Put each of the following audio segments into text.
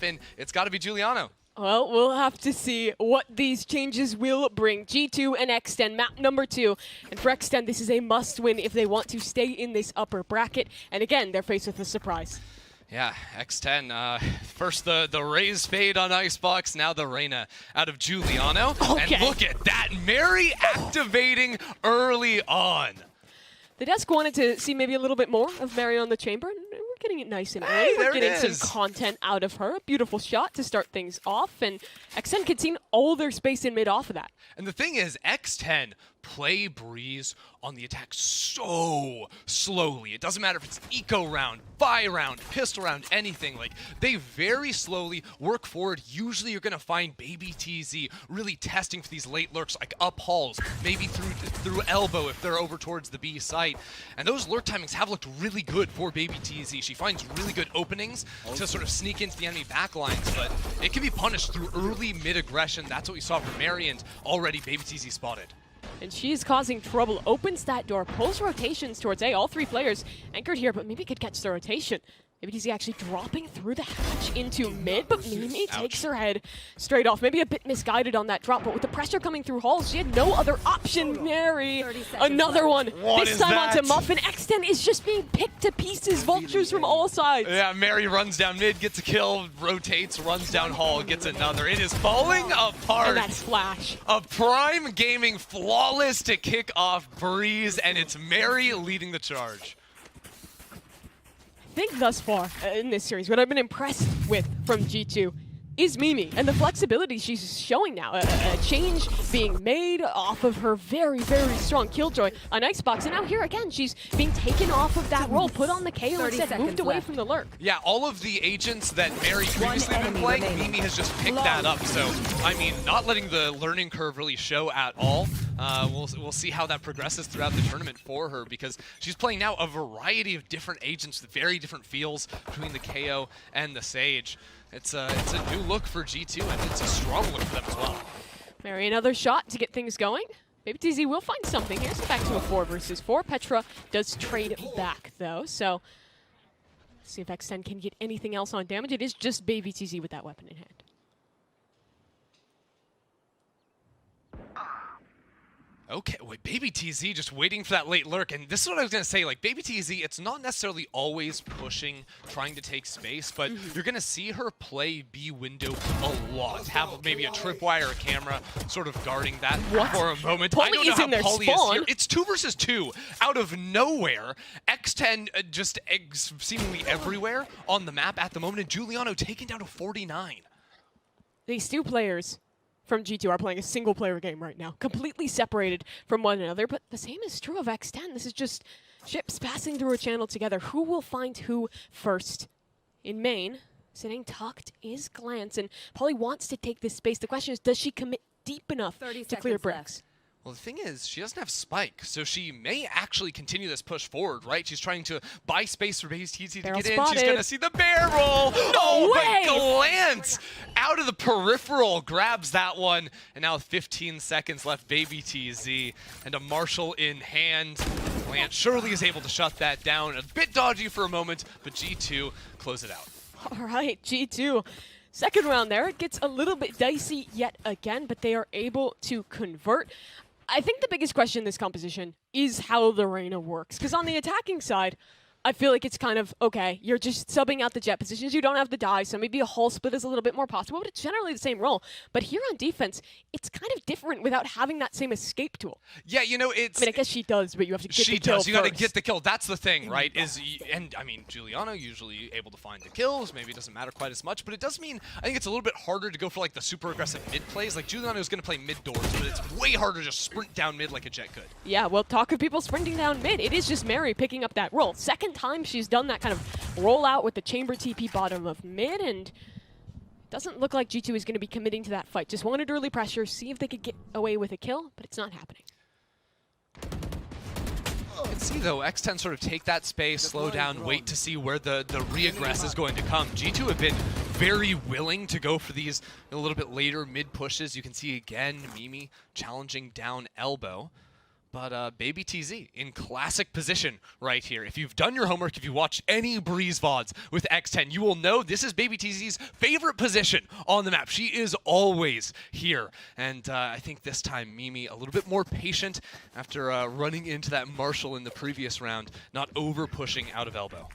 happen, it's got to be Giuliano. Well, we'll have to see what these changes will bring. G2 and X10, map number 2. And for X10, this is a must-win if they want to stay in this upper bracket. And again, they're faced with a surprise. Yeah, X10, first the Raze fade on Icebox, now the Reyna out of Giuliano. Okay. And look at that, Mary activating early on. The desk wanted to see maybe a little bit more of Mary on the chamber. We're getting it nice and early. Hey, We're there getting it is. some content out of her. A beautiful shot to start things off. And X10 could see all their space in mid off of that. And the thing is, X10 play Breeze on the attack so slowly. It doesn't matter if it's eco round, buy round, pistol round, anything. Like, they very slowly work forward. Usually you're going to find Baby TZ really testing for these late lurks, like up halls, maybe through elbow if they're over towards the B site. And those lurk timings have looked really good for Baby TZ. She finds really good openings to sort of sneak into the enemy backlines, but it can be punished through early mid-aggression. That's what we saw from Mary, and already Baby TZ spotted. And she's causing trouble, opens that door, pulls rotations towards A. All 3 players anchored here, but maybe could catch the rotation. Maybe he's actually dropping through the hatch into mid, but Mimi takes her head straight off. Maybe a bit misguided on that drop, but with the pressure coming through halls, she had no other option. Mary, another one. This time onto Muffin. X10 is just being picked to pieces. Vultures from all sides. Yeah, Mary runs down mid, gets a kill, rotates, runs down hall, gets another. It is falling apart. And that splash. A Prime Gaming flawless to kick off Breeze, and it's Mary leading the charge. I think thus far in this series, what I've been impressed with from G2 is Mimi and the flexibility she's showing now. A change being made off of her very, very strong Killjoy on Icebox. And now here again, she's being taken off of that role, put on the KO instead, moved away from the lurk. Yeah, all of the agents that Mary previously been playing, Mimi has just picked that up. So, I mean, not letting the learning curve really show at all. We'll see how that progresses throughout the tournament for her, because she's playing now a variety of different agents with very different feels between the KO and the Sage. It's a new look for G2, and it's a strong look for them as well. Mary, another shot to get things going. Maybe TZ will find something. Here's back to a 4 versus 4. Petra does trade back, though, so let's see if X10 can get anything else on damage. It is just Baby TZ with that weapon in hand. Okay, wait, Baby TZ just waiting for that late lurk, and this is what I was going to say, like, Baby TZ, it's not necessarily always pushing, trying to take space, but you're going to see her play B window a lot. Have maybe a tripwire or camera sort of guarding that for a moment. Polly I don't know is how in their Polly spawn. is here. It's 2 versus 2 out of nowhere. X10 just seemingly everywhere on the map at the moment, and Giuliano taken down to 49. These 2 players from G2 are playing a single-player game right now, completely separated from one another, but the same is true of X10. This is just ships passing through a channel together. Who will find who first? In main, sitting tucked is Glance, and Polly wants to take this space. The question is, does she commit deep enough to clear bricks? Well, the thing is, she doesn't have Spike, so she may actually continue this push forward, right? She's trying to buy space for Baby TZ to get in. She's going to see the bear roll. No way! But Glance out of the peripheral grabs that one. And now 15 seconds left, Baby TZ. And a Marshall in hand. Glance surely is able to shut that down. A bit dodgy for a moment, but G2 close it out. All right, G2. Second round there, it gets a little bit dicey yet again, but they are able to convert. I think the biggest question in this composition is how the Reyna works. Because on the attacking side, I feel like it's kind of, okay, you're just subbing out the jet positions, you don't have the die, so maybe a hull split is a little bit more possible, but it's generally the same role. But here on defense, it's kind of different without having that same escape tool. Yeah, you know, it's... I mean, I guess she does, but you have to get the kill. She does, you gotta get the kill. That's the thing, right? And, I mean, Giuliano usually able to find the kills, maybe it doesn't matter quite as much, but it does mean, I think it's a little bit harder to go for, like, the super aggressive mid plays. Like, Giuliano is gonna play mid doors, but it's way harder to just sprint down mid like a jet could. Yeah, well, talk of people sprinting down mid. It is just Mary picking up that role. Second time she's done that kind of rollout with the chamber TP bottom of mid, and doesn't look like G2 is going to be committing to that fight. Just wanted early pressure, see if they could get away with a kill, but it's not happening. You can see, though, X10 sort of take that space, slow down, wait to see where the re-aggress is going to come. G2 have been very willing to go for these a little bit later mid pushes. You can see again Mimi challenging down elbow. But Baby TZ in classic position right here. If you've done your homework, if you watched any Breeze VODs with X10, you will know this is Baby TZ's favorite position on the map. She is always here. And I think this time Mimi a little bit more patient after running into that Marshall in the previous round, not over pushing out of elbow.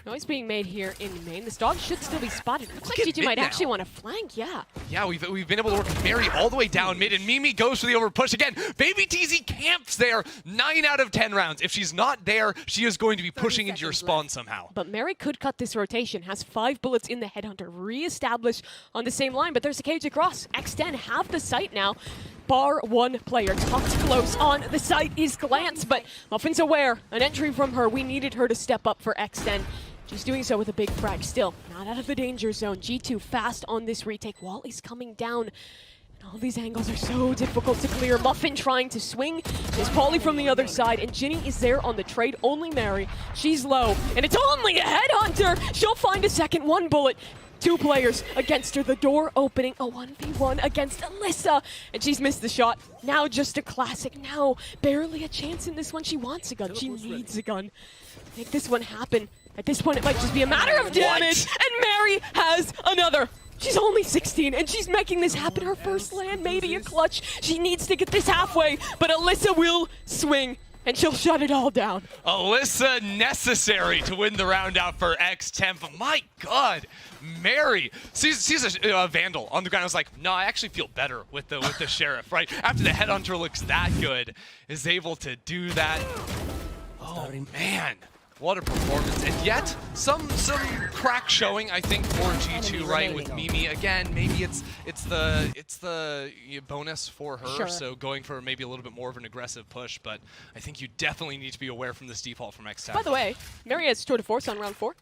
Noise being made here in main. This dog should still be spotted. Looks like at G2 mid might now. actually want to flank, yeah. Yeah, we've been able to work with Mary all the way down mid, and Mimi goes for the over push again. Baby TZ camps there 9 out of 10 rounds. If she's not there, she is going to be pushing into your spawn somehow. But Mary could cut this rotation, has 5 bullets in the Headhunter, re-established on the same line, but there's a cage across. X10 have the site now. Bar one player, tucked close on the site is Glance, but Muffin's aware. An entry from her, we needed her to step up for X10. She's doing so with a big frag. Still, not out of the danger zone. G2 fast on this retake. Wall is coming down. And all these angles are so difficult to clear. Muffin trying to swing. There's Paulie from the other side, and Ginny is there on the trade. Only Mary. She's low, and it's only a Headhunter. She'll find a second. 1 bullet. 2 players against her. The door opening. A 1v1 against Alyssa. And she's missed the shot. Now just a classic. Now barely a chance in this one. She wants a gun. She needs a gun. Make this one happen. At this point, it might just be a matter of damage. And Mary has another. She's only 16, and she's making this happen. Her first land, maybe a clutch. She needs to get this halfway, but Alyssa will swing, and she'll shut it all down. Alyssa necessary to win the round out for X10. But my God, Mary sees a Vandal on the ground. I was like, no, I actually feel better with the Sheriff, right? After the Headhunter looks that good, is able to do that. Oh, man. What a performance, and yet some crack showing, I think, for G2, right? With Mimi again, maybe it's the bonus for her, Sure. So going for maybe a little bit more of an aggressive push. But I think you definitely need to be aware from this default from X10. By the way, Mary has tour de force on round 4.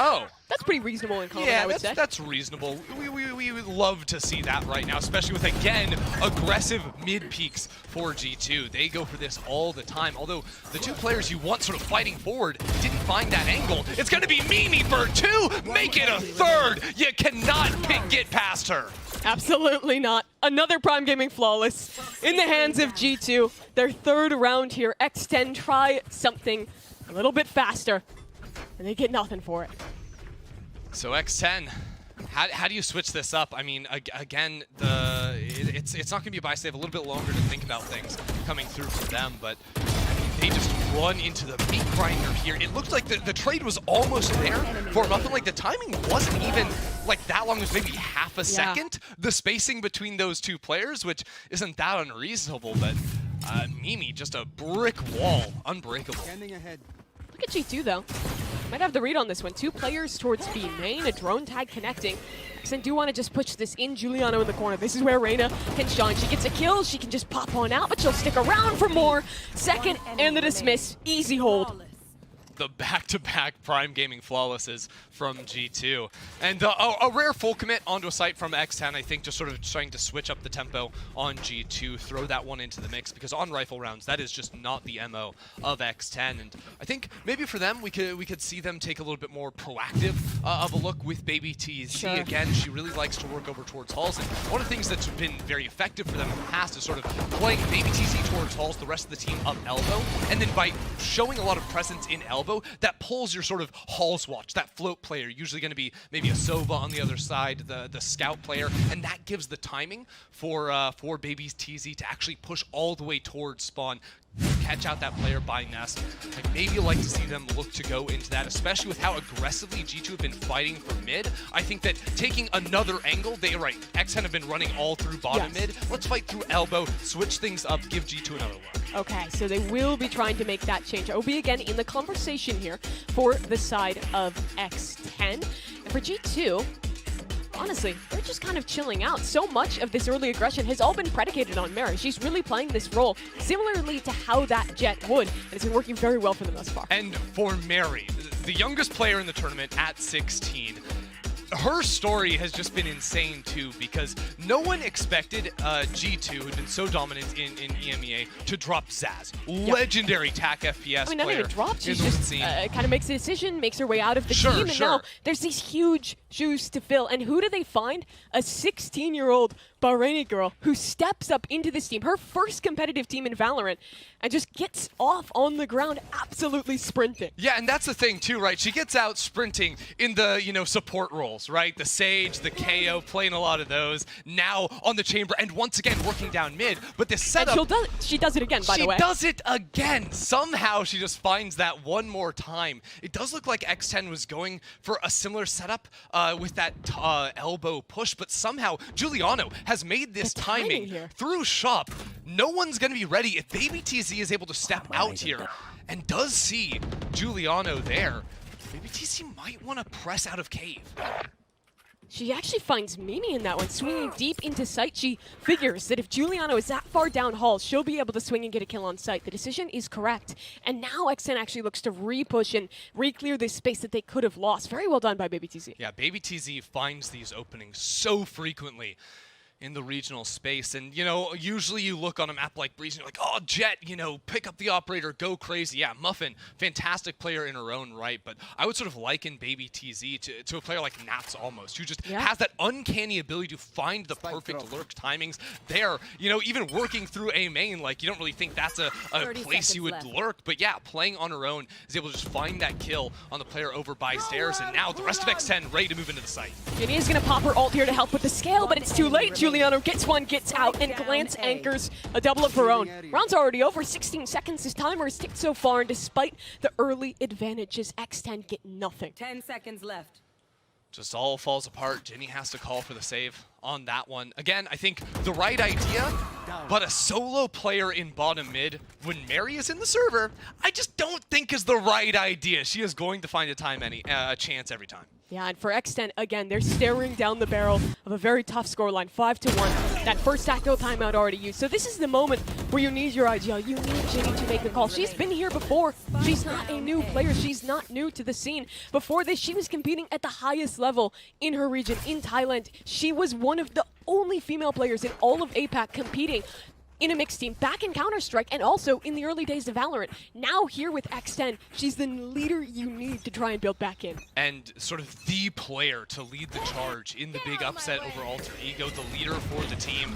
Oh. That's pretty reasonable in common, Yeah, I would say. that's reasonable. We would love to see that right now, especially with, again, aggressive mid-peaks for G2. They go for this all the time, although the 2 players you want sort of fighting forward didn't find that angle. It's going to be Mimi for 2! Make it a 3rd! You cannot get past her! Absolutely not. Another Prime Gaming flawless in the hands of G2. Their 3rd round here. X10 try something a little bit faster, and they get nothing for it. So X10, how do you switch this up? I mean, again, it's not going to be a bias. They have a little bit longer to think about things coming through for them, but I mean, they just run into the meat grinder here. It looked like the trade was almost there for Muffin. Like, the timing wasn't even like that long. It was maybe half a second, the spacing between those 2 players, which isn't that unreasonable, but Mimi, just a brick wall, unbreakable. Look at G2, though. Might have the read on this one. 2 players towards B main, a drone tag connecting. X10 do want to just push this in. Giuliano in the corner. This is where Reyna can shine. She gets a kill. She can just pop on out, but she'll stick around for more. Second and the dismiss. Easy hold. The back-to-back Prime Gaming flawlesses from G2. And a rare full commit onto a site from X10, I think, just sort of trying to switch up the tempo on G2, throw that one into the mix, because on rifle rounds, that is just not the MO of X10. And I think maybe for them, we could see them take a little bit more proactive of a look with Baby TZ. Sure. Again, she really likes to work over towards Halls, and one of the things that's been very effective for them in the past is sort of playing Baby TZ towards Halls, the rest of the team up elbow, and then by showing a lot of presence in elbow, that pulls your sort of Halls watch, that float player, usually going to be maybe a Sova on the other side, the scout player, and that gives the timing for Baby's TZ to actually push all the way towards spawn, catch out that player by nest. I'd maybe like to see them look to go into that, especially with how aggressively G2 have been fighting for mid. I think that taking another angle, X10 have been running all through bottom mid. Let's fight through elbow, switch things up, give G2 another look. Okay, so they will be trying to make that change. OB again in the conversation here for the side of X10. And for G2, honestly, they're just kind of chilling out. So much of this early aggression has all been predicated on Mary. She's really playing this role similarly to how that Jet would, and it's been working very well for them thus far. And for Mary, the youngest player in the tournament at 16, her story has just been insane too, because no one expected G2, who'd been so dominant in EMEA, to drop Zaz. Legendary TAC FPS I mean, not player. even dropped, she just kind of makes a decision, makes her way out of the team, and now there's these huge shoes to fill. And who do they find? A 16-year-old Bahraini girl who steps up into this team, her first competitive team in Valorant, and just gets off on the ground absolutely sprinting. Yeah, and that's the thing too, right? She gets out sprinting in the, support roles, right? The Sage, the KO, playing a lot of those. Now on the Chamber, and once again working down mid. But this setup... And she does it again, by the way. She does it again. Somehow she just finds that one more time. It does look like X10 was going for a similar setup with that elbow push, but somehow Giuliano has made this timing here through shop. No one's going to be ready if Baby TZ is able to step out here and does see Giuliano there. Baby TZ might want to press out of cave. She actually finds Mimi in that one, swinging deep into sight. She figures that if Giuliano is that far down hall, she'll be able to swing and get a kill on sight. The decision is correct. And now X10 actually looks to re-push and re-clear this space that they could have lost. Very well done by Baby TZ. Yeah, Baby TZ finds these openings so frequently in the regional space. And, usually you look on a map like Breeze and you're like, oh, Jet, pick up the operator, go crazy. Yeah, Muffin, fantastic player in her own right. But I would sort of liken Baby TZ to a player like Nats almost, who just has that uncanny ability to find the perfect lurk timings there. Even working through a main, like, you don't really think that's a place you would lurk. But yeah, playing on her own is able to just find that kill on the player over by stairs. And now the rest of X10 ready to move into the site. Ginny is going to pop her ult here to help with the scale, but it's too late. Giuliano gets one, gets out, and Glance anchors a double of her own. Round's already over, 16 seconds. This timer has ticked so far, and despite the early advantages, X10 get nothing. 10 seconds left. Just all falls apart. Ginny has to call for the save on that one. Again, I think the right idea, but a solo player in bottom mid when Mary is in the server, I just don't think is the right idea. She is going to find a chance every time. Yeah, and for X10, again, they're staring down the barrel of a very tough scoreline, 5-1. That first tactical timeout already used. So this is the moment where you need your IGL. You need Ginny to make the call. She's been here before. She's not a new player. She's not new to the scene. Before this, she was competing at the highest level in her region, in Thailand. She was one of the only female players in all of APAC competing in a mixed team, back in Counter-Strike, and also in the early days of Valorant. Now here with X10, she's the leader you need to try and build back in. And sort of the player to lead the charge in the big upset over Alter Ego, the leader for the team.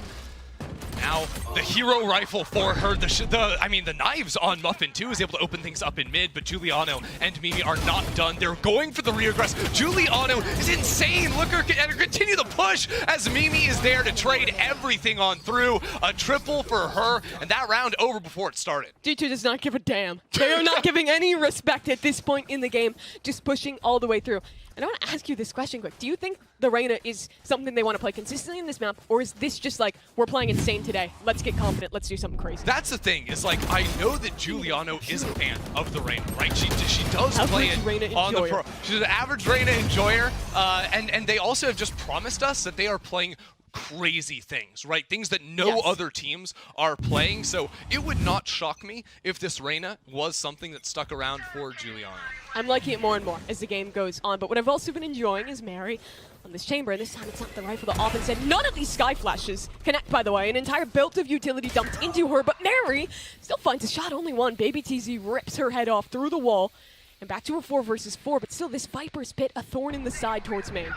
Now, the hero rifle for her, the knives on Muffin too is able to open things up in mid, but Giuliano and Mimi are not done. They're going for the reaggress. Giuliano is insane. Look at her continue the push as Mimi is there to trade everything on through. A triple for her, and that round over before it started. G2 does not give a damn. They are not giving any respect at this point in the game, just pushing all the way through. And I want to ask you this question quick. Do you think the Reyna is something they want to play consistently in this map, or is this just like, we're playing insane today, let's get confident, let's do something crazy? That's the thing, is like, I know that Giuliano is a fan of the Reyna, right? She does play it on the pro. She's an average Reyna enjoyer, and they also have just promised us that they are playing crazy things, right? Things that no other teams are playing. So it would not shock me if this Reyna was something that stuck around for Giuliano. I'm liking it more and more as the game goes on. But what I've also been enjoying is Mary on this chamber. And this time it's not the rifle that often said. None of these sky flashes connect, by the way. An entire belt of utility dumped into her. But Mary still finds a shot, only one. Baby TZ rips her head off through the wall. And back to a 4 versus 4. But still this Viper's Pit, a thorn in the side towards main.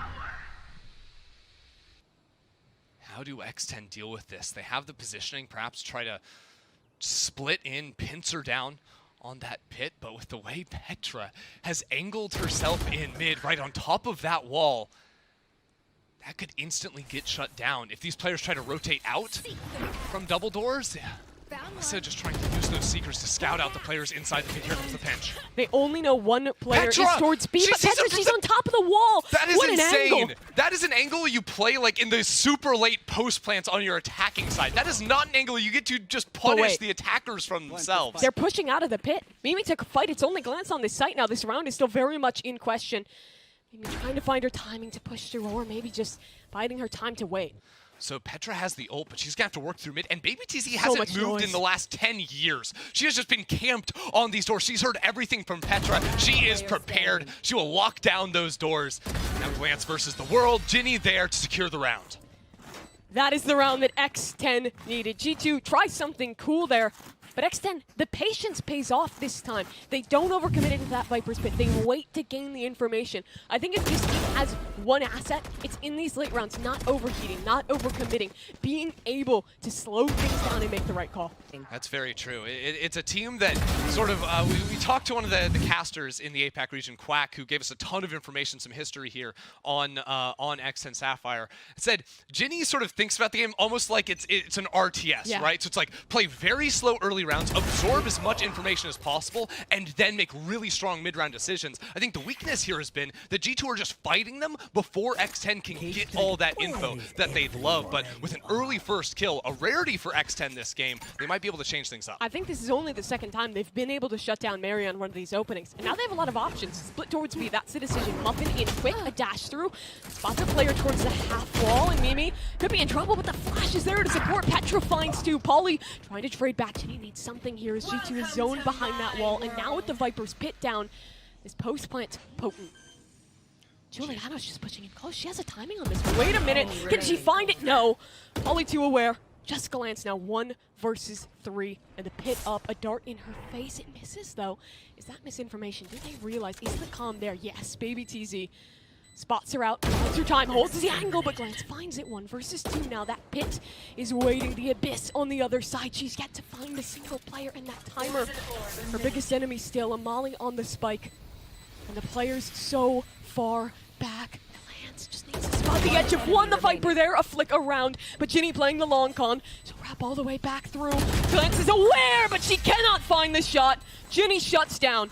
How do X10 deal with this? They have the positioning, perhaps try to split in, pincer down on that pit, but with the way Petra has angled herself in mid right on top of that wall, that could instantly get shut down. If these players try to rotate out from double doors, instead of just trying to use those seekers to scout out the players inside the pit, here comes the pinch. They only know one player Petra! is towards B, but Petra, she's on top of the wall. That is what insane. An angle. That is an angle you play like in the super late post plants on your attacking side. That is not an angle you get to just punish the attackers from themselves. They're pushing out of the pit. Mimi took a fight. It's only Glance on this site now. This round is still very much in question. Maybe trying to find her timing to push through, or maybe just biding her time to wait. So Petra has the ult, but she's going to have to work through mid. And Baby TZ hasn't moved in the last 10 years. She has just been camped on these doors. She's heard everything from Petra. She is prepared. She will lock down those doors. Now Glance versus the world. Ginny there to secure the round. That is the round that X10 needed. G2 tries something cool there. But X10, the patience pays off this time. They don't overcommit into that Viper's Pit. They wait to gain the information. I think if this team has one asset. It's in these late rounds, not overheating, not overcommitting, being able to slow things down and make the right call. That's very true. It's a team that sort of, we talked to one of the casters in the APAC region, Quack, who gave us a ton of information, some history here on X10 Sapphire. It said, Ginny sort of thinks about the game almost like it's an RTS, right? So it's like, play very slow early rounds, absorb as much information as possible, and then make really strong mid-round decisions. I think the weakness here has been that G2 are just fighting them before X10 can get all that info that they'd love. But with an early first kill, a rarity for X10 this game, they might be able to change things up. I think this is only the second time they've been able to shut down Mary on one of these openings. And now they have a lot of options. Split towards B, that's the decision. Muffin in quick, a dash through. Spots a player towards the half wall, and Mimi could be in trouble, but the flash is there to support. Petra finds two. Polly trying to trade back. Ginny needs something here as G2 is zoned behind that wall. And now with the Viper's pit down, this post plant potent. Juliano's just pushing in close. She has a timing on this. Wait a minute. Can she find it? No. Polly too aware. Jessica Lance now 1 versus 3. And the pit up. A dart in her face. It misses, though. Is that misinformation? Did they realize? Is the comm there? Yes. Baby TZ. Spots her out. Holds her time. Holds the angle. But Glance finds it. 1 versus 2 now. That pit is waiting. The Abyss on the other side. She's yet to find a single player in that timer. Her biggest enemy still. A Molly on the spike. And the players so far back. Lance just needs to spot the edge of one. The Viper there, a flick around, but Ginny playing the long con. So wrap all the way back through. Glance is aware, but she cannot find the shot. Ginny shuts down.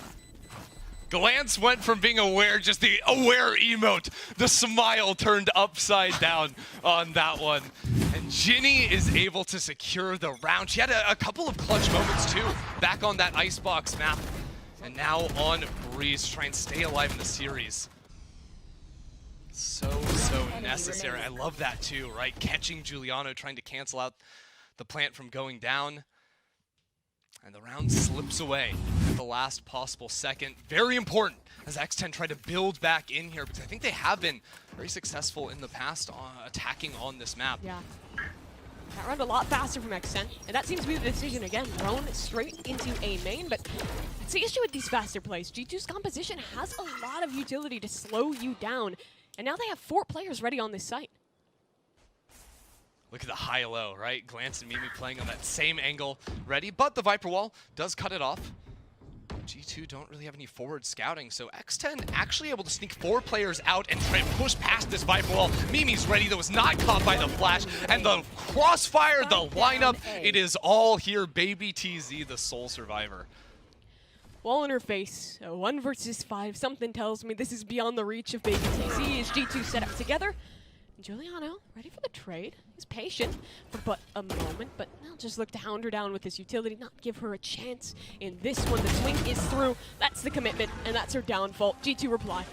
Glance went from being aware, just the aware emote. The smile turned upside down on that one. And Ginny is able to secure the round. She had a couple of clutch moments too, back on that Icebox map. And now on Breeze, try and stay alive in the series. So necessary. I love that too, right? Catching Giuliano, trying to cancel out the plant from going down. And the round slips away at the last possible second. Very important as X10 try to build back in here, because I think they have been very successful in the past attacking on this map. Yeah. That round a lot faster from X10, and that seems to be the decision again. Thrown straight into a main, but that's the issue with these faster plays. G2's composition has a lot of utility to slow you down, and now they have 4 players ready on this site. Look at the high-low, right? Glance and Mimi playing on that same angle ready, but the Viper Wall does cut it off. G2 don't really have any forward scouting, so X10 actually able to sneak 4 players out and try and push past this Viper Wall. Mimi's ready, that was not caught by the flash, and the crossfire, the lineup, it is all here. Baby TZ, the sole survivor. Wall in her face, 1 versus 5. Something tells me this is beyond the reach of Baby TZ as G2 set up together. Giuliano, ready for the trade. He's patient for but a moment, but now just look to hound her down with his utility, not give her a chance in this one. The swing is through. That's the commitment, and that's her downfall. G2 reply.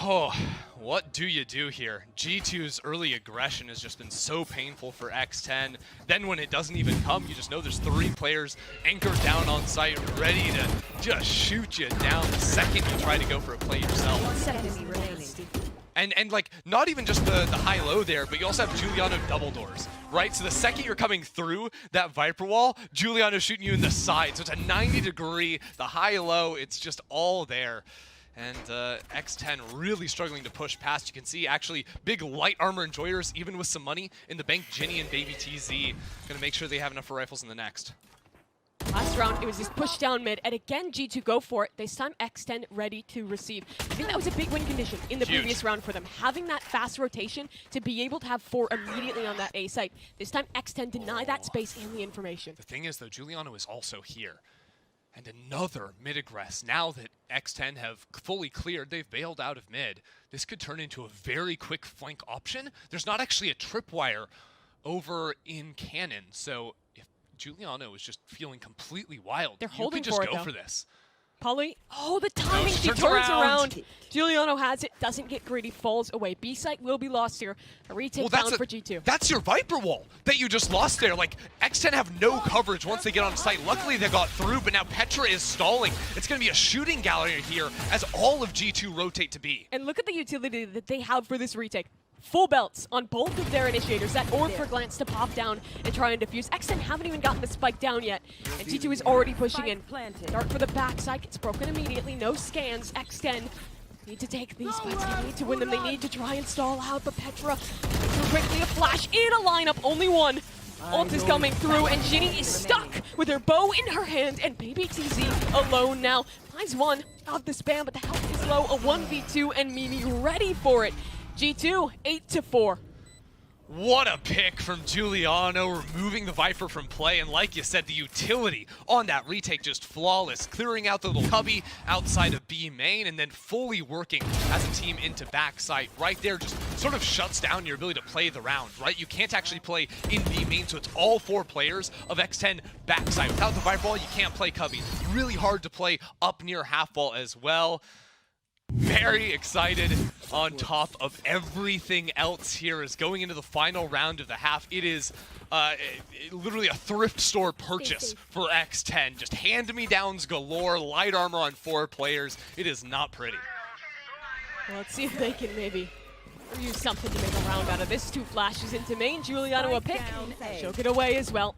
Oh, what do you do here? G2's early aggression has just been so painful for X10. Then when it doesn't even come, you just know there's 3 players anchored down on site, ready to just shoot you down the second you try to go for a play yourself. 1 second remaining. And like, not even just the high-low there, but you also have Giuliano double doors, right? So the second you're coming through that Viper Wall, Giuliano's shooting you in the side. So it's a 90-degree, the high-low, it's just all there. And X10 really struggling to push past. You can see actually big light armor enjoyers, even with some money in the bank. Ginny and Baby TZ gonna make sure they have enough for rifles in the next. Last round, it was this push down mid, and again, G2 go for it. This time, X10 ready to receive. I think that was a big win condition in the previous round for them. Having that fast rotation to be able to have 4 immediately on that A site. This time, X10 deny that space and the information. The thing is, though, Giuliano is also here. And another mid-aggress. Now that X10 have fully cleared, they've bailed out of mid. This could turn into a very quick flank option. There's not actually a tripwire over in cannon, so if Giuliano is just feeling completely wild, They're you holding could just for it, go though. for this. Polly, oh, the timing, she turns around. Giuliano has it, doesn't get greedy, falls away. B site will be lost here. A retake down for G2. That's your Viper Wall that you just lost there. Like, X10 have no coverage once they get on site. Luckily, they got through, but now Petra is stalling. It's going to be a shooting gallery here as all of G2 rotate to B. And look at the utility that they have for this retake. Full belts on both of their initiators. That orb for Glance to pop down and try and defuse. X10 haven't even gotten the spike down yet. And G2 is already pushing in. Dart for the backside, gets broken immediately. No scans. X10 Need to take these fights, they need to win them, they need to try and stall out, but Petra too quickly a flash in a lineup, only one. Ult is coming through, and Ginny is stuck with her bow in her hand, and Baby TZ alone now. Finds one of the spam, but the health is low, a 1v2, and Mimi ready for it. G2, 8-4. What a pick from Giuliano, removing the Viper from play, and like you said, the utility on that retake just flawless, clearing out the little cubby outside of B main, and then fully working as a team into backside. Right there just sort of shuts down your ability to play the round, right? You can't actually play in B main, so it's all 4 players of X10 backside. Without the Viper wall, you can't play cubby. Really hard to play up near half wall as well. Very excited on top of everything else here is going into the final round of the half. It is literally a thrift store purchase for X10. Just hand-me-downs galore, light armor on 4 players. It is not pretty. Well, let's see if they can maybe use something to make a round out of this. 2 flashes into main, Giuliano a pick. She'll get away as well.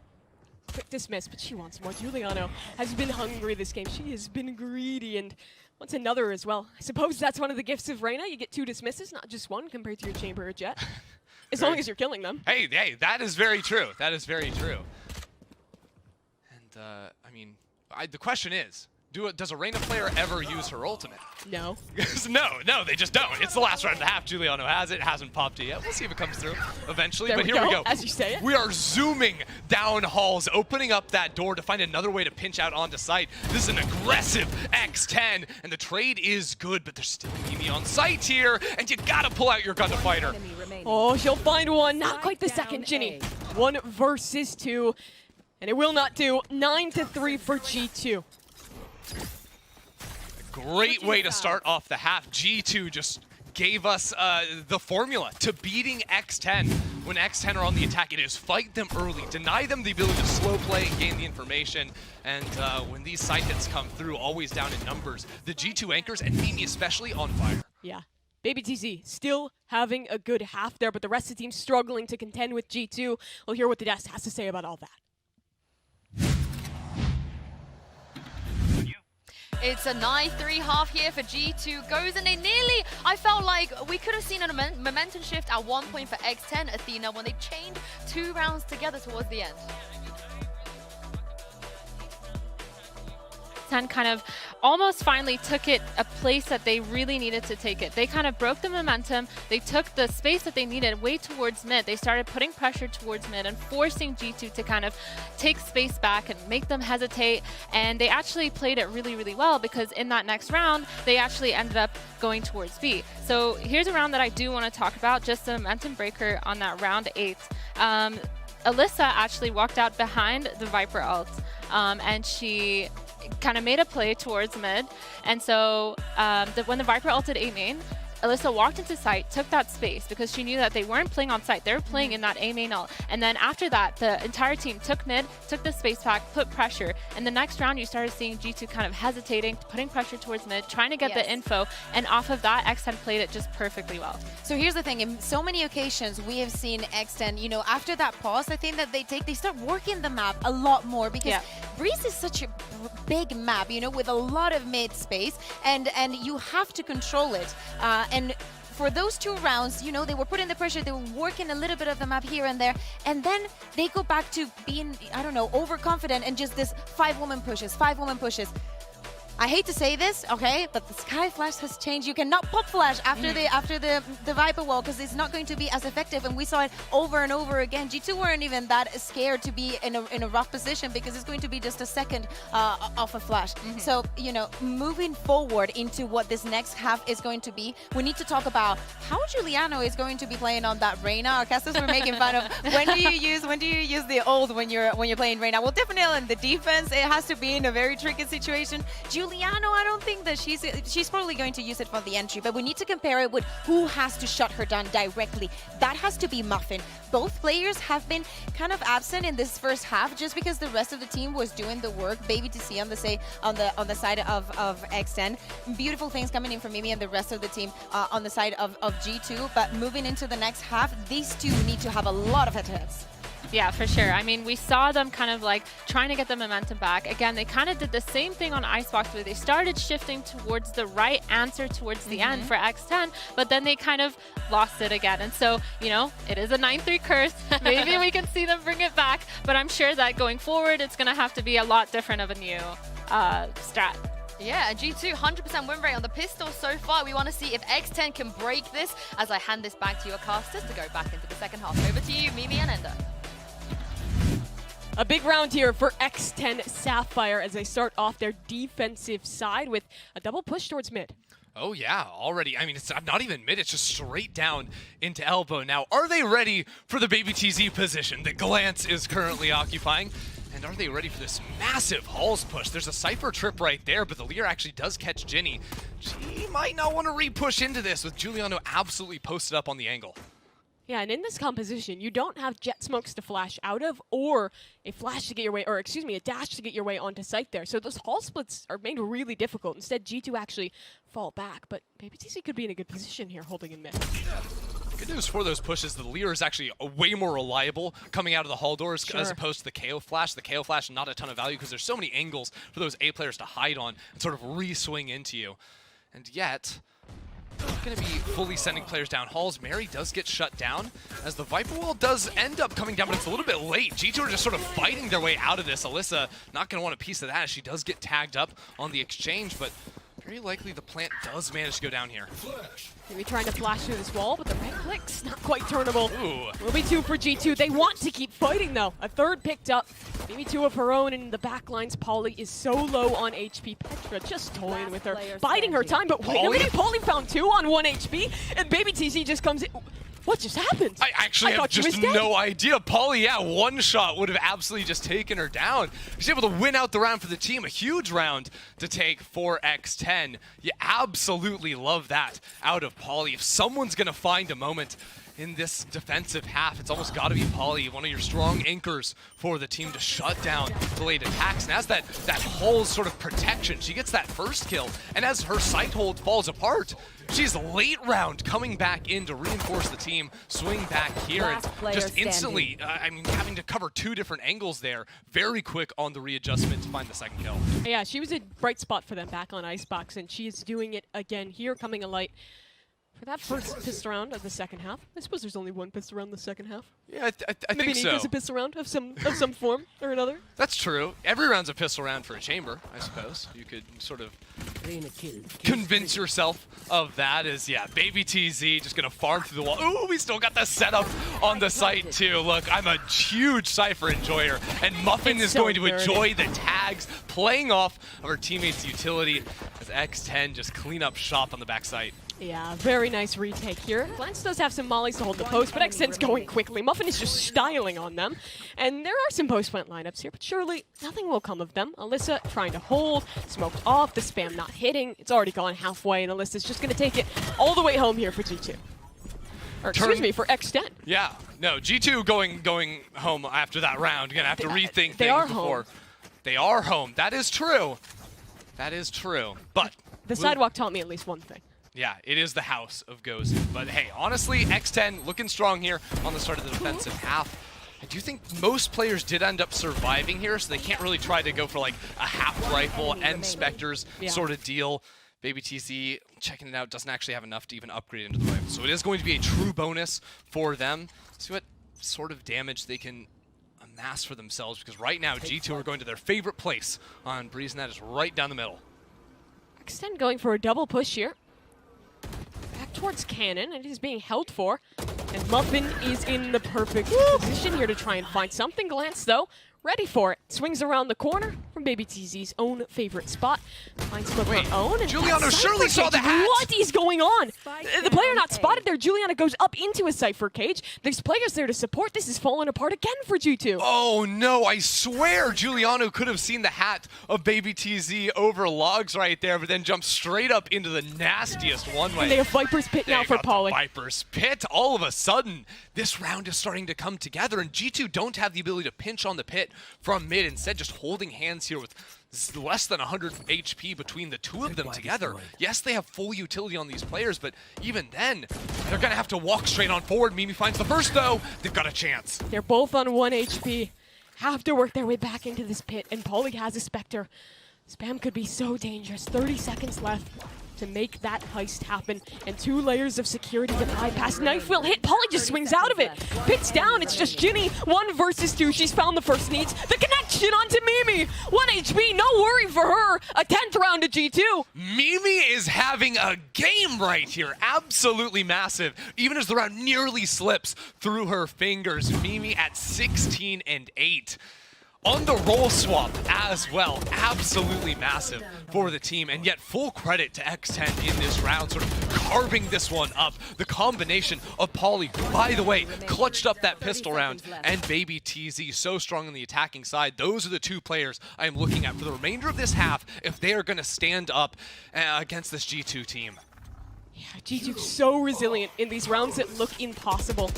Quick dismiss, but she wants more. Giuliano has been hungry this game. She has been greedy and wants another as well. I suppose that's one of the gifts of Reyna. You get 2 dismisses, not just 1 compared to your Chamber or Jet. As long as you're killing them. Hey, that is very true. That is very true. And, I mean, the question is, does a Reyna player ever use her ultimate? No. no, they just don't. It's the last round of the half. Giuliano has it. Hasn't popped it yet. We'll see if it comes through eventually. There but we here go, we go. as you say it. We are zooming down halls, opening up that door to find another way to pinch out onto site. This is an aggressive X10, and the trade is good, but there's still Mimi on site here, and you gotta pull out your gun to fight her. Oh, she'll find one. Not quite the second, Ginny. 1 versus 2, and it will not do. 9-3 for G2. Great way to start off the half. G2 just gave us the formula to beating X10. When X10 are on the attack, it is fight them early, deny them the ability to slow play and gain the information. And when these side hits come through, always down in numbers, the G2 anchors, and Mimi especially, on fire. Yeah. Baby TZ still having a good half there, but the rest of the team struggling to contend with G2. We'll hear what the Dest has to say about all that. It's a 9-3 half here for G2 goes, and they nearly, I felt like we could have seen a momentum shift at one point for X10 Athena when they chained 2 rounds together towards the end. X10 kind of almost finally took it a place that they really needed to take it. They kind of broke the momentum. They took the space that they needed way towards mid. They started putting pressure towards mid and forcing G2 to kind of take space back and make them hesitate. And they actually played it really, really well, because in that next round, they actually ended up going towards B. So here's a round that I do want to talk about, just the momentum breaker on that round 8. Alyssa actually walked out behind the Viper ult, and she kind of made a play towards mid. And so when the Viper ulted A main, Alyssa walked into site, took that space because she knew that they weren't playing on site. They were playing in that A main ult. And then after that, the entire team took mid, took the space back, put pressure. And the next round, you started seeing G2 kind of hesitating, putting pressure towards mid, trying to get the info. And off of that, X10 played it just perfectly well. So here's the thing. In so many occasions, we have seen X10, you know, after that pause, I think that they start working the map a lot more, because Breeze is such a big map, you know, with a lot of mid space, and you have to control it. And for those 2 rounds, you know, they were putting the pressure, they were working a little bit of the map here and there, and then they go back to being, I don't know, overconfident and just this 5-woman pushes, 5-woman pushes. I hate to say this, okay, but the Sky Flash has changed. You cannot pop flash after the Viper wall, because it's not going to be as effective, and we saw it over and over again. G2 weren't even that scared to be in a rough position, because it's going to be just a second off a flash. So, you know, moving forward into what this next half is going to be, we need to talk about how Giuliano is going to be playing on that Reyna. Our casters were making fun of when do you use the ult when you're playing Reyna? Well, definitely in the defense, it has to be in a very tricky situation. Giuliano, I don't think that she's probably going to use it for the entry, but we need to compare it with who has to shut her down directly. That has to be Muffin. Both players have been kind of absent in this first half, just because the rest of the team was doing the work. Baby to see on the side of X10. Beautiful things coming in from Mimi and the rest of the team on the side of G2. But moving into the next half, these two need to have a lot of head-to-heads. Yeah, for sure. I mean, we saw them kind of like trying to get the momentum back. Again, they kind of did the same thing on Icebox where they started shifting towards the right answer towards the end for X10, but then they kind of lost it again. And so, you know, it is a 9-3 curse. Maybe we can see them bring it back, but I'm sure that going forward, it's going to have to be a lot different of a new strat. Yeah, and G2, 100% win rate on the pistol so far. We want to see if X10 can break this as I hand this back to your casters to go back into the second half. Over to you, Mimi and Ender. A big round here for X10 Sapphire as they start off their defensive side with a double push towards mid. Oh yeah, already. I mean, it's not even mid, it's just straight down into elbow. Now, are they ready for the Baby TZ position that Glance is currently occupying? And are they ready for this massive Halls push? There's a Cypher trip right there, but the Lear actually does catch Ginny. She might not want to re-push into this with Giuliano absolutely posted up on the angle. Yeah, and in this composition, you don't have jet smokes to flash out of, or a flash to get your way, or excuse me, a dash to get your way onto site there. So those hall splits are made really difficult. Instead, G2 actually fall back, but Baby TZ could be in a good position here, holding in mid. Good news for those pushes, the Lear is actually way more reliable coming out of the hall doors as opposed to the KO Flash. The KO Flash, not a ton of value because there's so many angles for those A players to hide on and sort of re-swing into you. And yet, not going to be fully sending players down halls. Mary does get shut down as the Viper Wall does end up coming down, but it's a little bit late. G2 are just sort of fighting their way out of this. Alyssa not going to want a piece of that as she does get tagged up on the exchange, but very likely the plant does manage to go down here. Maybe trying to flash through this wall, but the right click's not quite turnable. Ooh. Will be 2 for G2. They want to keep fighting, though. A third picked up. Maybe 2 of her own in the back lines. Polly is so low on HP. Petra just toying with her, biding her time, but wait a minute. Polly found 2 on 1 HP, and Baby TZ just comes in. What just happened? I actually have just no idea. Polly, yeah, one shot would have absolutely just taken her down. She's able to win out the round for the team. A huge round to take for X10. You absolutely love that out of Polly. If someone's going to find a moment in this defensive half, it's almost got to be Polly, one of your strong anchors for the team to shut down delayed attacks. And as that Hull's sort of protection, she gets that first kill. And as her sight hold falls apart, she's late round coming back in to reinforce the team, swing back here, and just instantly, I mean, having to cover 2 different angles there. Very quick on the readjustment to find the second kill. Yeah, she was a bright spot for them back on Icebox, and she is doing it again here, coming alight for that first pistol round of the second half. I suppose there's only one pistol round in the second half. Yeah, I Maybe think so. Maybe a pistol round of some form or another. That's true. Every round's a pistol round for a chamber, I suppose. You could sort of convince yourself of that as, yeah, Baby TZ just going to farm through the wall. Ooh, we still got the setup on the site, too. Look, I'm a huge Cypher enjoyer, and Muffin is going to enjoy the tags, playing off of her teammates' utility as X10 just clean up shop on the back site. Yeah, very nice retake here. Glance does have some mollies to hold the post, but X10's going quickly. Muffin is just styling on them. And there are some post-plant lineups here, but surely nothing will come of them. Alyssa trying to hold, smoked off, the spam not hitting. It's already gone halfway, and Alyssa's just going to take it all the way home here for G2. Or excuse me, for X10. Yeah, no, G2 going home after that round. Gonna have to rethink things before. They are home. That is true. That is true. But the sidewalk taught me at least one thing. Yeah, it is the house of Gozen. But hey, honestly, X10 looking strong here on the start of the defensive half. I do think most players did end up surviving here, so they can't really try to go for like a half rifle and Spectres sort of deal. Baby TZ, checking it out, doesn't actually have enough to even upgrade into the rifle. So it is going to be a true bonus for them. See what sort of damage they can amass for themselves, because right now G2 are going to their favorite place on Breeze, and that is right down the middle. X10 going for a double push here. Back towards Cannon, and he's being held for. And Muffin is in the perfect position here to try and find something. Glance, though, ready for it. Swings around the corner from Baby TZ's own favorite spot. Finds him of her own. And Giuliano surely saw the hat! What is going on? The player not spotted there. Giuliano goes up into a Cypher cage. There's players there to support. This is falling apart again for G2. Oh no, I swear Giuliano could have seen the hat of Baby TZ over logs right there, but then jumped straight up into the nastiest one-way. And they have Viper's Pit now for Polly. Viper's Pit. All of a sudden, this round is starting to come together, and G2 don't have the ability to pinch on the pit from mid. Instead, just holding hands here with less than 100 HP between the two of them together. Yes, they have full utility on these players, but even then, they're gonna have to walk straight on forward. Mimi finds the first though. They've got a chance. They're both on 1 HP. Have to work their way back into this pit, and Pauly has a Spectre. Spam could be so dangerous. 30 seconds left to make that heist happen, and 2 layers of security to bypass. Knife will hit. Pauly just swings out of it. Pit's down. It's just Ginny. 1 versus 2. She's found the first needs. The connection onto Mimi. 1 HP. No worry for her. A 10th round to G2. Mimi is having a game right here. Absolutely massive. Even as the round nearly slips through her fingers. Mimi at 16 and 8. On the role swap as well. Absolutely massive for the team, and yet full credit to X10 in this round, sort of carving this one up. The combination of Pauly, who, by the way, clutched up that pistol round, and Baby TZ, so strong on the attacking side. Those are the 2 players I am looking at for the remainder of this half if they are going to stand up against this G2 team. Yeah, G2 so resilient in these rounds that look impossible.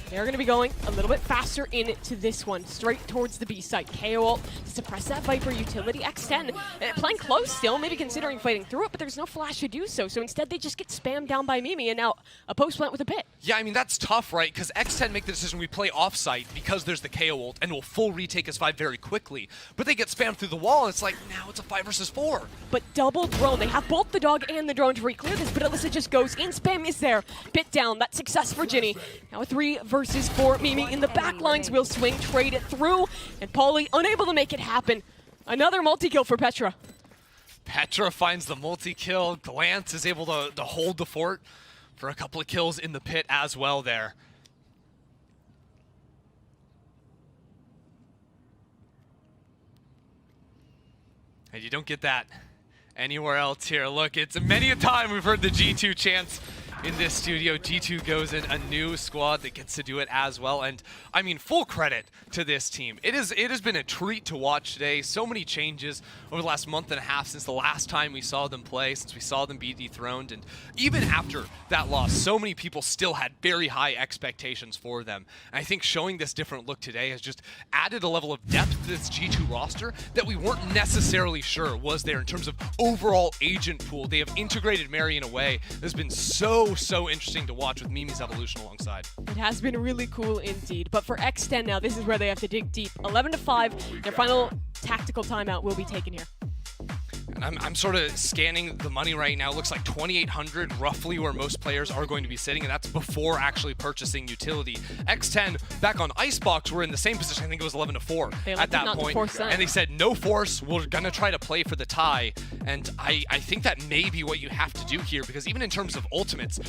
They're going to be going a little bit faster into this one, straight towards the B site. KO ult to suppress that Viper utility. X10 playing close still, maybe considering fighting through it, but there's no flash to do so. So instead, they just get spammed down by Mimi, and now a post plant with a pit. Yeah, I mean, that's tough, right? Because X10 make the decision we play off-site because there's the KO ult, and will full retake his 5 very quickly. But they get spammed through the wall, and it's like, now it's a 5 versus 4. But double drone. They have both the dog and the drone to re-clear this, but Alyssa just goes in. Spam is there. Pit down. That's success for Ginny. Now a 3 versus 4. Mimi in the back lines will swing, trade it through, and Pauly unable to make it happen. Another multi-kill for Petra. Petra finds the multi-kill. Glance is able to hold the fort for a couple of kills in the pit as well there. And you don't get that anywhere else here. Look, it's many a time we've heard the G2 chants in this studio. G2 goes in a new squad that gets to do it as well, and I mean, full credit to this team. It has been a treat to watch today. So many changes over the last month and a half since the last time we saw them play, since we saw them be dethroned, and even after that loss, so many people still had very high expectations for them. And I think showing this different look today has just added a level of depth to this G2 roster that we weren't necessarily sure was there in terms of overall agent pool. They have integrated Mary in a way that's been so interesting to watch with Mimi's evolution alongside. It has been really cool indeed. But for X10 now, this is where they have to dig deep. 11-5, their final tactical timeout will be taken here. And I'm sort of scanning the money right now. It looks like 2,800 roughly where most players are going to be sitting, and that's before actually purchasing utility. X10 back on Icebox were in the same position. I think it was 11-4 at that point. And they said, no force, we're going to try to play for the tie. And I think that may be what you have to do here, because even in terms of ultimates,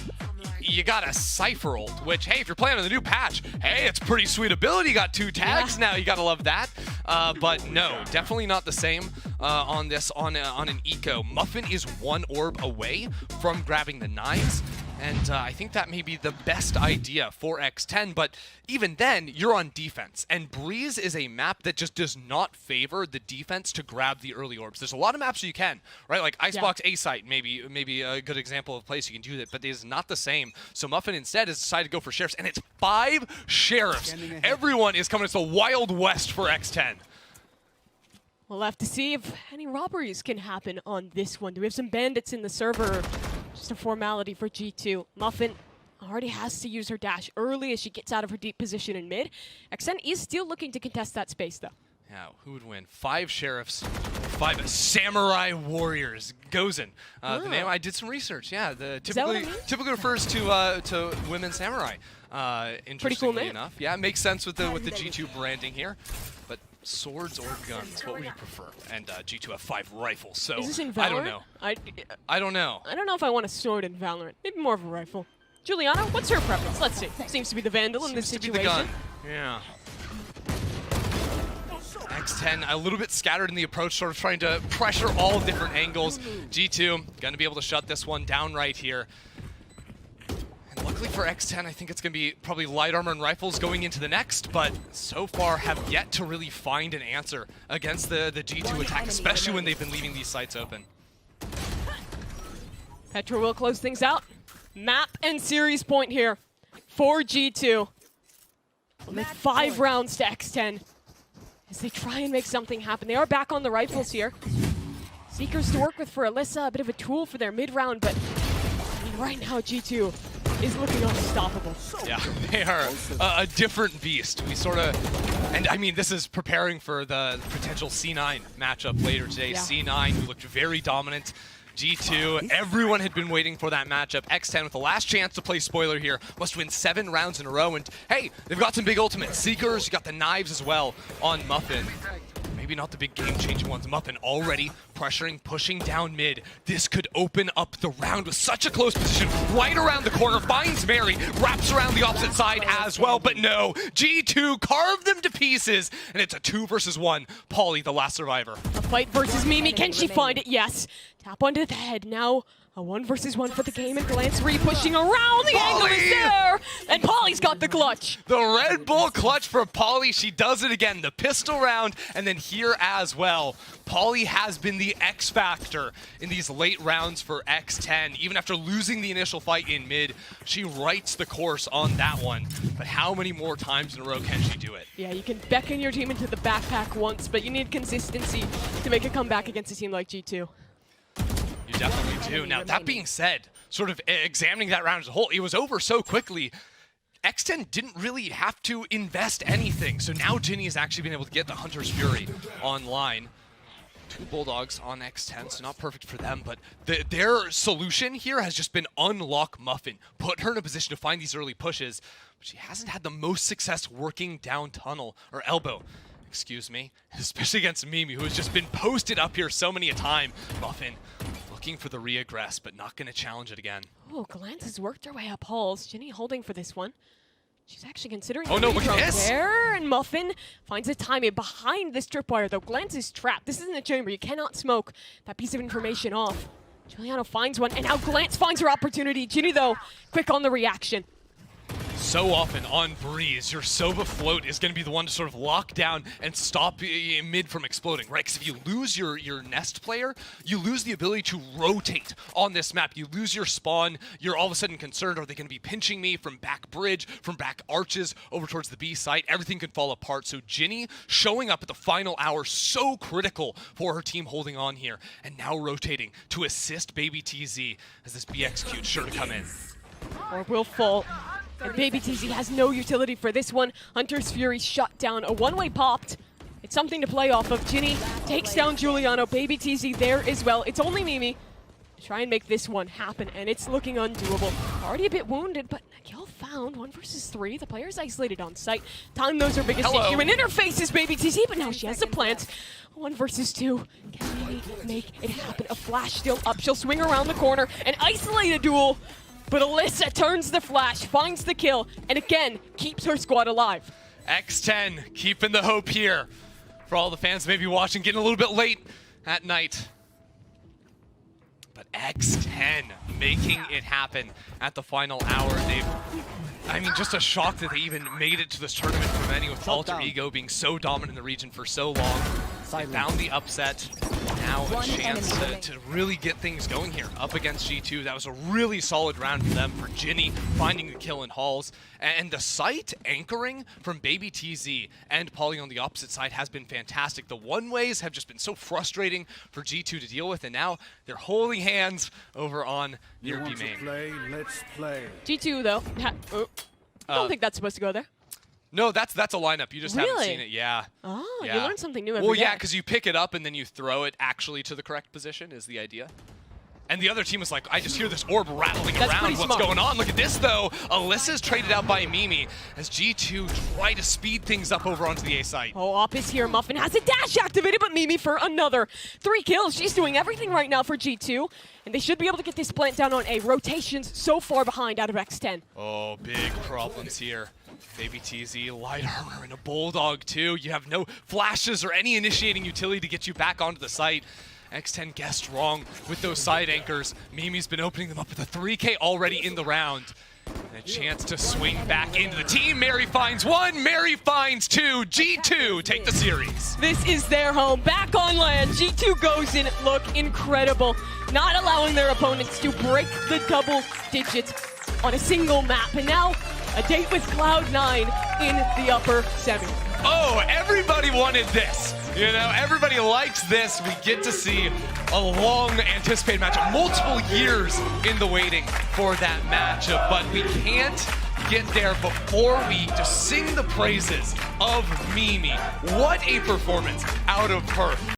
you got a Cypher ult, which, hey, if you're playing on the new patch, hey, it's pretty sweet ability. You got 2 tags now. You got to love that. But no, definitely not the same on this, on an eco. Muffin is 1 orb away from grabbing the 9s, and I think that may be the best idea for X10, but even then, you're on defense, and Breeze is a map that just does not favor the defense to grab the early orbs. There's a lot of maps you can, right? Like Icebox A-Site, maybe a good example of a place you can do that, but it is not the same. So Muffin instead has decided to go for Sheriffs, and it's 5 Sheriffs. Everyone is coming. It's the Wild West for X10. We'll have to see if any robberies can happen on this one. Do we have some bandits in the server? Just a formality for G2. Muffin already has to use her dash early as she gets out of her deep position in mid. X10 is still looking to contest that space, though. Yeah, who would win? 5 Sheriffs, 5 Samurai Warriors. Gozen. The name, I did some research. Yeah, typically refers to women samurai. Interestingly cool enough. Yeah, it makes sense with the G2 branding here. But swords or guns, what would you prefer? And G2 have 5 rifles, so is this in Valorant? I don't know. I don't know. I don't know if I want a sword in Valorant. Maybe more of a rifle. Juliana, what's her preference? Let's see. Seems to be the Vandal in this situation. Seems to be the gun. Yeah. X10 a little bit scattered in the approach, sort of trying to pressure all different angles. G2 going to be able to shut this one down right here. And luckily for X10, I think it's going to be probably light armor and rifles going into the next, but so far have yet to really find an answer against the G2 attack, especially when they've been leaving these sites open. Petra will close things out. Map and series point here for G2. Only 5 rounds to X10. as they try and make something happen. They are back on the rifles here. Seekers to work with for Alyssa, a bit of a tool for their mid-round, but I mean, right now G2 is looking unstoppable. Yeah, they are a different beast. We sort of, and I mean, this is preparing for the potential C9 matchup later today. Yeah. C9, who looked very dominant. G2, everyone had been waiting for that matchup. X10 with the last chance to play spoiler here, must win 7 rounds in a row. And hey, they've got some big ultimates. Seekers, you got the knives as well on Muffin. Maybe not the big game-changing ones. Muffin already pressuring, pushing down mid. This could open up the round with such a close position. Right around the corner, finds Mary, wraps around the opposite side as well, but no. G2 carved them to pieces, and it's a 2 versus 1. Polly, the last survivor. A fight versus Mimi. Can she find it? Yes. Tap onto the head. Now a 1 versus 1 for the game, and Glance pushing around. The angle is there, and Polly's got the clutch. The Red Bull clutch for Polly. She does it again. The pistol round, and then here as well. Polly has been the X factor in these late rounds for X10. Even after losing the initial fight in mid, she writes the course on that one. But how many more times in a row can she do it? Yeah, you can beckon your team into the backpack once, but you need consistency to make a comeback against a team like G2. You definitely do. Now, that being said, sort of examining that round as a whole, it was over so quickly. X10 didn't really have to invest anything. So now Ginny has actually been able to get the Hunter's Fury online. 2 Bulldogs on X10, so not perfect for them, but their solution here has just been unlock Muffin. Put her in a position to find these early pushes, but she hasn't had the most success working down tunnel, or elbow. Excuse me, especially against Mimi, who has just been posted up here so many a time. Muffin looking for the reaggress, but not going to challenge it again. Oh, Glance has worked her way up halls. Ginny holding for this one. She's actually considering. Oh no, look at this! There, and Muffin finds a timing behind this tripwire, though. Glance is trapped. This isn't a chamber. You cannot smoke that piece of information off. Juliano finds one, and now Glance finds her opportunity. Ginny, though, quick on the reaction. So often on Breeze, your Sova float is going to be the one to sort of lock down and stop mid from exploding, right? Because if you lose your nest player, you lose the ability to rotate on this map. You lose your spawn, you're all of a sudden concerned, are they going to be pinching me from back bridge, from back arches, over towards the B site? Everything can fall apart. So Ginny showing up at the final hour, so critical for her team holding on here. And now rotating to assist Baby TZ as this BXQ is sure to come in. Or will fall. And Baby TZ has no utility for this one. Hunter's Fury shut down. A one-way popped. It's something to play off of. Ginny takes down Juliano. Baby TZ there as well. It's only Mimi. Try and make this one happen, and it's looking undoable. Already a bit wounded, but kill found. 1 versus 3. The player's isolated on site. Time those are biggest issue. And interfaces Baby TZ, but now she has the plant. 1 versus 2. Can Mimi make it happen? A flash still up. She'll swing around the corner and isolate a duel. But Alyssa turns the flash, finds the kill, and again, keeps her squad alive. X10 keeping the hope here for all the fans maybe watching, getting a little bit late at night. But X10 making it happen at the final hour. I mean, just a shock that they even made it to this tournament for many, with Alter Ego being so dominant in the region for so long. They found the upset. Now a chance to really get things going here up against G2. That was a really solid round for them, for Ginny finding the kill in halls. And the site anchoring from Baby TZ and Polly on the opposite side has been fantastic. The one-ways have just been so frustrating for G2 to deal with, and now they're holding hands over on near B main. Let's play. G2, though, I don't think that's supposed to go there. No, that's a lineup. You just haven't Really? seen it. Yeah. Oh, Yeah. you learn something new every day. Well, yeah, because you pick it up and then you throw it actually to the correct position is the idea. And the other team is like, I just hear this orb rattling That's around. pretty What's smart. going on? Look at this, though. Alyssa's traded out by Mimi as G2 try to speed things up over onto the A site. Oh, Op is here. Muffin has a dash activated, but Mimi for another 3 kills. She's doing everything right now for G2, and they should be able to get this plant down on A. Rotations so far behind out of X10. Oh, big problems here. Baby TZ, light armor, and a Bulldog, too. You have no flashes or any initiating utility to get you back onto the site. X10 guessed wrong with those side anchors. Mimi's been opening them up with a 3K already in the round. And a chance to swing back into the team. Mary finds 1, Mary finds 2. G2 take the series. This is their home. Back on land. G2 goes in. Look incredible. Not allowing their opponents to break the double digits on a single map. And now A date with Cloud9 in the upper semi. Oh, everybody wanted this. You know, everybody likes this. We get to see a long anticipated matchup, multiple years in the waiting for that matchup, but we can't get there before we just sing the praises of Mimi. What a performance out of her.